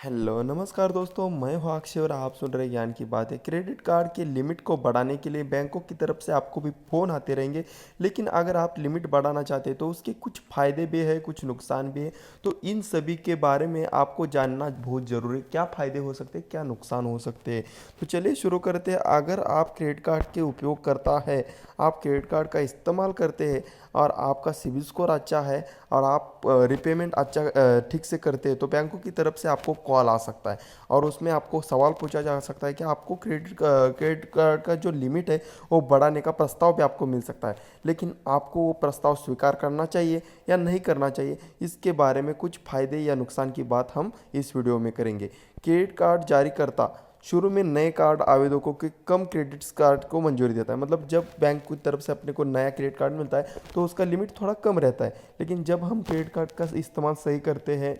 Hello नमस्कार दोस्तों, मैं हूं अक्षय और आप सुन रहे हैं ज्ञान की बातें। क्रेडिट कार्ड की लिमिट को बढ़ाने के लिए बैंकों की तरफ से आपको भी फ़ोन आते रहेंगे। लेकिन अगर आप लिमिट बढ़ाना चाहते हैं तो उसके कुछ फ़ायदे भी है, कुछ नुकसान भी है। तो इन सभी के बारे में आपको जानना बहुत ज़रूरी है। क्या फ़ायदे हो सकते हैं, क्या नुकसान हो सकते हैं। तो चलिए शुरू करते हैं। अगर आप क्रेडिट कार्ड के उपयोग करता है, आप क्रेडिट कार्ड का इस्तेमाल करते हैं और आपका सिबिल स्कोर अच्छा है और आप रिपेमेंट अच्छा ठीक से करते हैं, तो बैंकों की तरफ से आपको कॉल आ सकता है और उसमें आपको सवाल पूछा जा सकता है कि आपको क्रेडिट कार्ड का जो लिमिट है वो बढ़ाने का प्रस्ताव भी आपको मिल सकता है। लेकिन आपको वो प्रस्ताव स्वीकार करना चाहिए या नहीं करना चाहिए, इसके बारे में कुछ फ़ायदे या नुकसान की बात हम इस वीडियो में करेंगे। क्रेडिट कार्ड जारी करता शुरू में नए कार्ड आवेदकों के कम क्रेडिट कार्ड को मंजूरी देता है। मतलब जब बैंक की तरफ से अपने को नया क्रेडिट कार्ड मिलता है तो उसका लिमिट थोड़ा कम रहता है। लेकिन जब हम क्रेडिट कार्ड का इस्तेमाल सही करते हैं,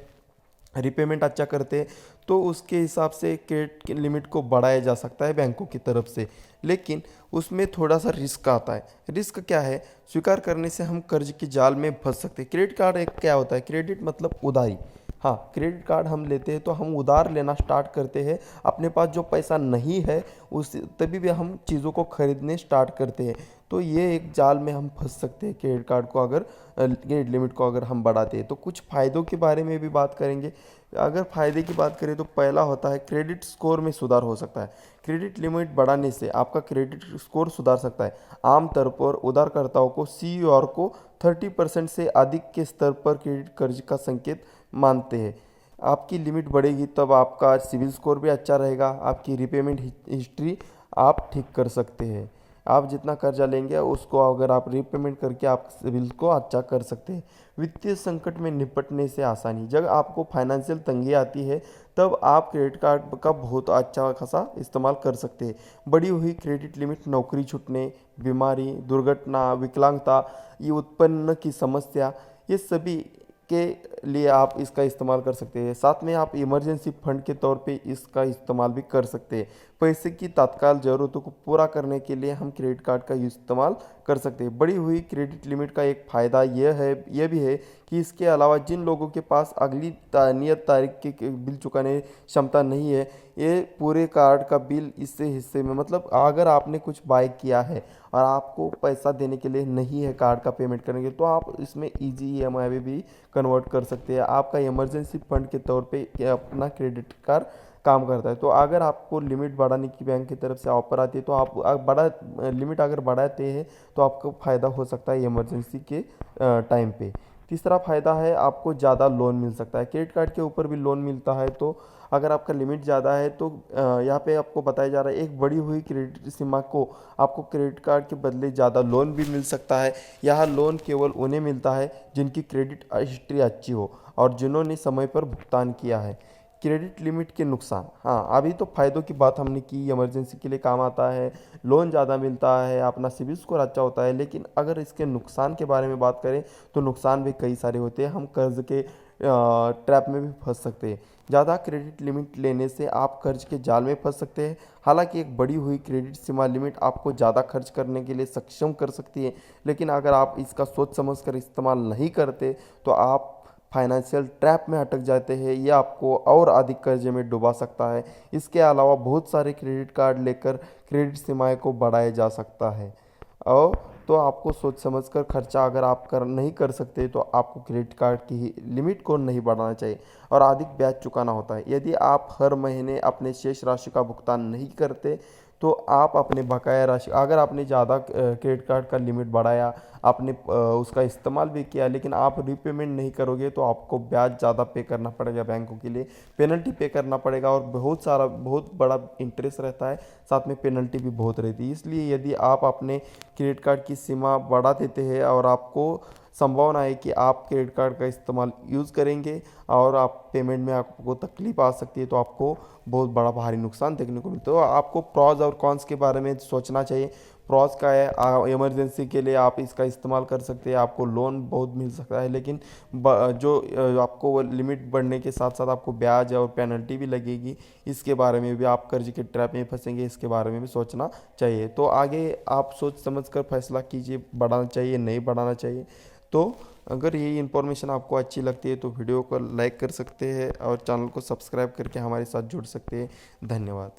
रिपेमेंट अच्छा करते हैं, तो उसके हिसाब से क्रेडिट की लिमिट को बढ़ाया जा सकता है बैंकों की तरफ से। लेकिन उसमें थोड़ा सा रिस्क आता है। रिस्क क्या है? स्वीकार करने से हम कर्ज के जाल में फंस सकते हैं। क्रेडिट कार्ड एक क्या होता है? क्रेडिट मतलब उधारी। हाँ, क्रेडिट कार्ड हम लेते हैं तो हम उधार लेना स्टार्ट करते हैं। अपने पास जो पैसा नहीं है उस तभी भी हम चीज़ों को खरीदने स्टार्ट करते हैं। तो ये एक जाल में हम फंस सकते हैं क्रेडिट कार्ड को अगर क्रेडिट लिमिट को अगर हम बढ़ाते हैं। तो कुछ फ़ायदों के बारे में भी बात करेंगे। अगर फ़ायदे की बात करें तो पहला होता है क्रेडिट स्कोर में सुधार हो सकता है। क्रेडिट लिमिट बढ़ाने से आपका क्रेडिट स्कोर सुधार सकता है। आमतौर पर उधारकर्ताओं को सीओआर को 30% से अधिक के स्तर पर क्रेडिट कर्ज का संकेत मानते हैं। आपकी लिमिट बढ़ेगी तब आपका सिविल स्कोर भी अच्छा रहेगा। आपकी रिपेमेंट हिस्ट्री आप ठीक कर सकते हैं। आप जितना कर्जा लेंगे उसको अगर आप रीपेमेंट करके आप सिविल को अच्छा कर सकते हैं। वित्तीय संकट में निपटने से आसानी। जब आपको फाइनेंशियल तंगी आती है तब आप क्रेडिट कार्ड का बहुत अच्छा खासा इस्तेमाल कर सकते हैं। बढ़ी हुई क्रेडिट लिमिट नौकरी छूटने, बीमारी, दुर्घटना, विकलांगता, ये उत्पन्न की समस्या, ये सभी के लिए आप इसका इस्तेमाल कर सकते हैं। साथ में आप इमरजेंसी फंड के तौर पे इसका इस्तेमाल भी कर सकते हैं। पैसे की तत्काल ज़रूरतों को पूरा करने के लिए हम क्रेडिट कार्ड का इस्तेमाल कर सकते हैं। बढ़ी हुई क्रेडिट लिमिट का एक फ़ायदा यह भी है कि इसके अलावा जिन लोगों के पास अगली नियत तारीख के बिल चुकाने क्षमता नहीं है, ये पूरे कार्ड का बिल इससे हिस्से में, मतलब अगर आपने कुछ बाय किया है और आपको पैसा देने के लिए नहीं है कार्ड का पेमेंट करेंगे, तो आप इसमें इजी ईएमआई में भी कन्वर्ट कर सकते हैं। आपका इमरजेंसी फंड के तौर पे अपना क्रेडिट कार्ड काम करता है। तो अगर आपको लिमिट बढ़ाने की बैंक की तरफ से ऑफर आती है तो आप बड़ा लिमिट अगर बढ़ाते हैं तो आपको फ़ायदा हो सकता है इमरजेंसी के टाइम पे। तीसरा फ़ायदा है आपको ज़्यादा लोन मिल सकता है। क्रेडिट कार्ड के ऊपर भी लोन मिलता है। तो अगर आपका लिमिट ज़्यादा है तो यहाँ पे आपको बताया जा रहा है एक बढ़ी हुई क्रेडिट सीमा को आपको क्रेडिट कार्ड के बदले ज़्यादा लोन भी मिल सकता है। यह लोन केवल उन्हें मिलता है जिनकी क्रेडिट हिस्ट्री अच्छी हो और जिन्होंने समय पर भुगतान किया है। क्रेडिट लिमिट के नुकसान। हाँ, अभी तो फ़ायदों की बात हमने की, इमरजेंसी के लिए काम आता है, लोन ज़्यादा मिलता है, अपना सिबिल स्कोर अच्छा होता है। लेकिन अगर इसके नुकसान के बारे में बात करें तो नुकसान भी कई सारे होते हैं। हम कर्ज के ट्रैप में भी फंस सकते हैं। ज़्यादा क्रेडिट लिमिट लेने से आप कर्ज के जाल में फंस सकते हैं। हालांकि एक बढ़ी हुई क्रेडिट सीमा लिमिट आपको ज़्यादा खर्च करने के लिए सक्षम कर सकती है। लेकिन अगर आप इसका सोच समझ कर इस्तेमाल नहीं करते तो आप फाइनेंशियल ट्रैप में अटक जाते हैं। यह आपको और अधिक कर्जे में डुबा सकता है। इसके अलावा बहुत सारे क्रेडिट कार्ड लेकर क्रेडिट सीमाएं को बढ़ाया जा सकता है। और तो आपको सोच समझ कर खर्चा अगर आप नहीं कर सकते तो आपको क्रेडिट कार्ड की लिमिट को नहीं बढ़ाना चाहिए और अधिक ब्याज चुकाना होता है। यदि आप हर महीने अपने शेष राशि का भुगतान नहीं करते तो आप अपने बकाया राशि, अगर आपने ज़्यादा क्रेडिट कार्ड का लिमिट बढ़ाया, आपने उसका इस्तेमाल भी किया, लेकिन आप रीपेमेंट नहीं करोगे तो आपको ब्याज ज़्यादा पे करना पड़ेगा बैंकों के लिए, पेनल्टी पे करना पड़ेगा और बहुत बड़ा इंटरेस्ट रहता है। साथ में पेनल्टी भी बहुत रहती है। इसलिए यदि आप अपने क्रेडिट कार्ड की सीमा बढ़ा देते हैं और आपको संभावना है कि आप क्रेडिट कार्ड का इस्तेमाल यूज़ करेंगे और आप पेमेंट में आपको तकलीफ आ सकती है, तो आपको बहुत बड़ा भारी नुकसान देखने को मिलता है। तो आपको प्रॉज और कॉन्स के बारे में सोचना चाहिए। प्रॉज का है, इमरजेंसी के लिए आप इसका इस्तेमाल कर सकते हैं, आपको लोन बहुत मिल सकता है। लेकिन आपको वो लिमिट बढ़ने के साथ साथ आपको ब्याज और पेनल्टी भी लगेगी। इसके बारे में भी आप कर्ज के ट्रैप में फंसेंगे, इसके बारे में भी सोचना चाहिए। तो आगे आप सोच समझ कर फैसला कीजिए, बढ़ाना चाहिए नहीं बढ़ाना चाहिए। तो अगर ये इन्फॉर्मेशन आपको अच्छी लगती है तो वीडियो को लाइक कर सकते हैं और चैनल को सब्सक्राइब करके हमारे साथ जुड़ सकते हैं। धन्यवाद।